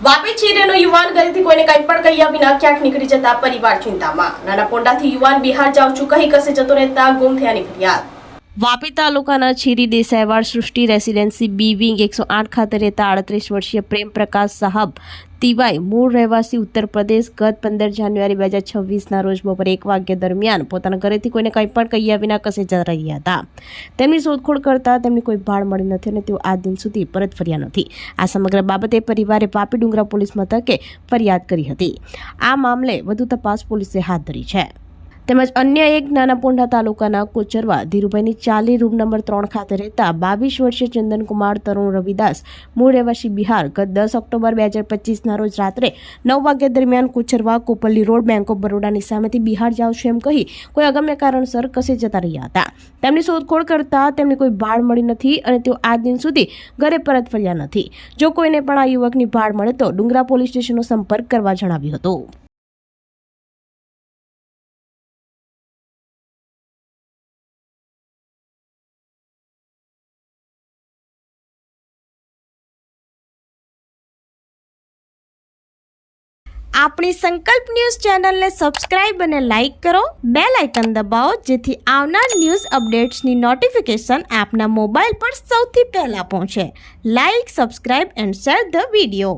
વાપી ચીરેનો યુવાન ઘરેથી કોઈને કંઈ પણ કહ્યા વિના ક્યાંક નીકળી જતા પરિવાર ચિંતામાં। નાના પોંડાથી યુવાન બિહાર જાઉં છું કહી કસે જતો રહેતા ગુમ થયાની ફરિયાદ। વાપી તાલુકાના ચીરી દેસાઈવાડ સૃષ્ટિ રેસિડેન્સી બી વિંગ 108 ખાતે રહેતા 38 વર્ષીય પ્રેમ પ્રકાશ સાહબ તિવાઈ મૂળ રહેવાસી ઉત્તર પ્રદેશ ગત 15 જાન્યુઆરી 2026ના રોજ બપોરે 1 વાગ્યા દરમિયાન પોતાના ઘરેથી કોઈને કંઈ પણ કહ્યા વિના કસે જતા રહ્યા હતા। તેમની શોધખોળ કરતા તેમની કોઈ ભાળ મળી નથી અને તેઓ આ દિન સુધી પરત ફર્યા નથી। આ સમગ્ર બાબતે પરિવારે વાપી ડુંગરા પોલીસ મથકે ફરિયાદ કરી હતી। આ મામલે વધુ તપાસ પોલીસે હાથ ધરી છે। તેમજ અન્ય એક નાના પોંઢા તાલુકાના કોચરવા ધીરુભાઈની 40 રૂમ નંબર 3 ખાતે રહેતા 22 વર્ષીય ચંદનકુમાર તરુણ રવિદાસ મૂળ રહેવાસી બિહાર ગત 10 ઓક્ટોબર 2025ના રોજ રાત્રે 9 વાગ્યા દરમિયાન કોચરવા કોપલ્લી રોડ બેંક ઓફ બરોડાની સામેથી બિહાર જાઉં છું એમ કહી કોઈ અગમ્ય કારણસર કસે જતા રહ્યા હતા। તેમની શોધખોળ કરતા તેમની કોઈ ભાળ મળી નથી અને તેઓ આ દિન સુધી ઘરે પરત ફર્યા નથી। જો કોઈને પણ આ યુવકની ભાળ મળે તો ડુંગરા પોલીસ સ્ટેશનનો સંપર્ક કરવા જણાવ્યું હતું। આપણી સંકલ્પ ન્યૂઝ ચેનલને સબસ્ક્રાઇબ અને લાઇક કરો, બેલ આઇકન દબાવો જેથી આવનાર ન્યૂઝ અપડેટ્સની નોટિફિકેશન આપના મોબાઈલ પર સૌથી પહેલા પહોંચે। Like, subscribe and share the video.